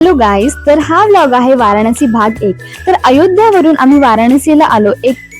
Hello guys, तर हा vlog आहे वाराणसी भाग 1। तर अयोध्यावरून आम्ही वाराणसीला आलो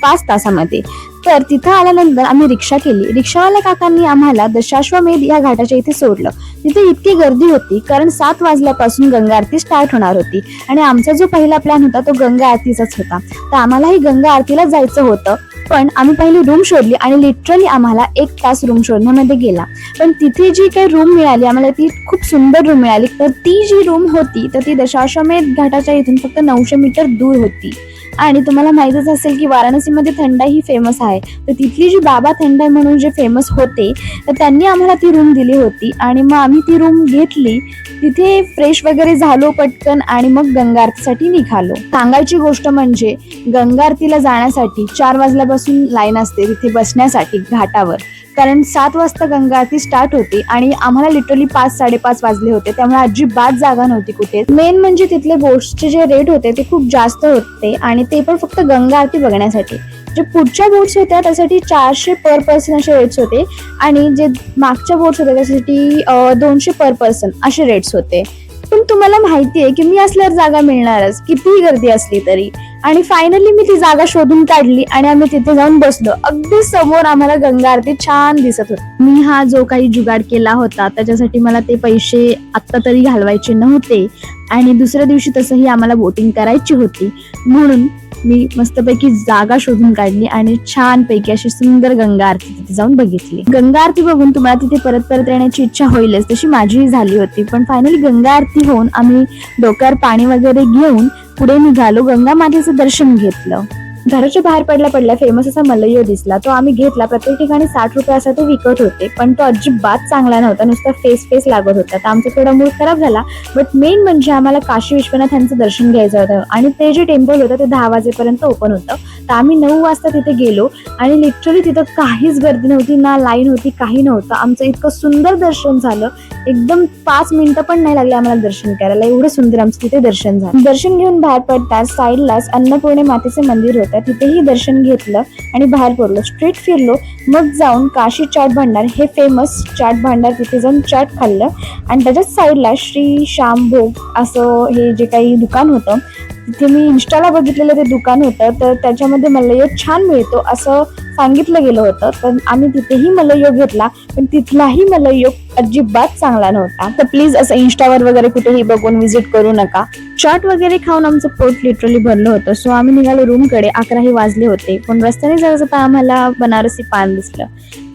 5 तासामध्ये। तर तिथं आल्यानंतर आम्ही रिक्षा केली। रिक्षावाल्या काकांनी आम्हाला दशाश्वमेध या घाटाच्या इथे सोडलं। तिथे इतकी गर्दी होती कारण 7 वाजल्यापासून गंगा आरती स्टार्ट होणार होती आणि आमचा जो पहिला प्लॅन होता तो गंगा आरतीचाच होता। तर आम्हालाही गंगा आरतीला जायचं होतं, पण आम्ही पहिली रूम शोधली आणि लिटरली आम्हाला 1 तास रूम शोधण्यामध्ये गेला। पण तिथे जी काही रूम मिळाली आम्हाला ती खूप सुंदर रूम मिळाली। तर ती जी रूम होती तर ती दशाश्वमेध घाटाच्या इथून फक्त 900 मीटर दूर होती। आणि तुम्हाला माहितच असेल की वाराणसीमध्ये थंडाई ही फेमस आहे। तर तिथली जी बाबा थंडाई म्हणून जे फेमस होते तर त्यांनी आम्हाला ती रूम दिली होती आणि मग आम्ही ती रूम घेतली। तिथे फ्रेश वगैरे झालो पटकन आणि मग गंगा आरतीसाठी निघालो। सांगायची गोष्ट म्हणजे गंगा आरतीला जाण्यासाठी 4 वाजल्यापासून लाईन असते तिथे बसण्यासाठी घाटावर, कारण 7 वाजता गंगा आरती स्टार्ट होती आणि आम्हाला लिटरली 5-5:30 वाजले होते, त्यामुळे अजिबात जागा नव्हती कुठे। मेन म्हणजे तिथले बोट्सचे जे रेट होते ते खूप जास्त होते आणि ते पण फक्त गंगा आरती बघण्यासाठी। जे पुढच्या बोट्स होत्या त्यासाठी 400 पर पर्सन असे रेट्स होते आणि जे मागच्या बोट्स होत्या त्यासाठी 200 पर पर्सन असे रेट्स होते। पण तुम्हाला माहिती आहे की मी असल्यावर जागा मिळणारच कितीही गर्दी असली तरी। आणि फायनली मी ती जागा शोधून काढली आणि आम्ही तिथे जाऊन बसलो। अगदी समोर आम्हाला गंगा आरती छान दिसत होती। मी हा जो काही जुगाड केला होता त्याच्यासाठी मला ते पैसे आत्ता तरी घालवायचे नव्हते आणि दुसऱ्या दिवशी तसंही आम्हाला बोटिंग करायची होती, म्हणून मी मस्तपैकी जागा शोधून काढली आणि छान पैकी अशी सुंदर गंगा आरती तिथे जाऊन बघितली। गंगा आरती बघून तुम्हाला तिथे परत परत येण्याची इच्छा होईलच, तशी माझीही झाली होती। पण फायनली गंगा आरती होऊन आम्ही डोक्यावर पाणी वगैरे घेऊन पुढे निघालो। गंगा मातेचं दर्शन घेतलं। घराच्या बाहेर पडल्या फेमस असा मलई दिसला, तो आम्ही घेतला। प्रत्येक ठिकाणी 60 रुपये असा ते विकत होते, पण तो अजिबात चांगला नव्हता, नुसता फेस लागत होता। तर आमचा थोडा मूड खराब झाला। बट मेन म्हणजे आम्हाला काशी विश्वनाथ यांचं दर्शन घ्यायचं होतं आणि ते जे टेम्पल होतं ते 10 वाजेपर्यंत ओपन होतं। तर आम्ही 9 वाजता तिथे गेलो आणि लिटरली तिथं काहीच गर्दी नव्हती, ना लाईन होती, काही नव्हतं। आमचं इतकं सुंदर दर्शन झालं, एकदम 5 मिनिटं पण नाही लागले आम्हाला दर्शन करायला, एवढं सुंदर आमचं तिथे दर्शन झालं। दर्शन घेऊन बाहेर पडताच साईडलाच अन्नपूर्णे मातेचे मंदिर होतं, तिथेही दर्शन घेतलं आणि बाहेर पडलो। स्ट्रीट फिरलो, मग जाऊन काशी चाट भांडार हे फेमस चाट भांडार तिथे जाऊन चाट खाल्लं आणि त्याच्याच साईडला श्री श्याम भोग असं हे जे काही दुकान होतं तिथे मी इंस्टाला बघितलेलं ते दुकान होतं, तर त्याच्यामध्ये मलई छान मिळतो असं सांगितलं गेलं होतं। तर आम्ही तिथेही मलई घेतला, पण तिथलाही मलई अजिबात चांगला नव्हता। तर प्लीज असं इंस्टावर वगैरे कुठेही बघून विजिट करू नका। चाट वगैरे खाऊन आमचं पोट लिटरली भरलं होतं। सो आम्ही निघालो रूमकडे, 11 वाजले होते। पण रस्त्याने जायचं आम्हाला बनारसी पान दिसलं।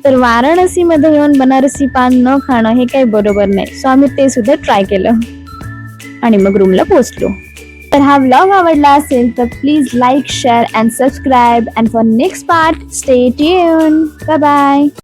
तर वाराणसीमध्ये येऊन बनारसी पान न खाणं हे काही बरोबर नाही। सो आम्ही ते सुद्धा ट्राय केलं आणि मग रूमला पोहोचलो। तर हा व्लॉग आवडला असेल तर please like, share and subscribe, and for next part stay tuned. Bye bye.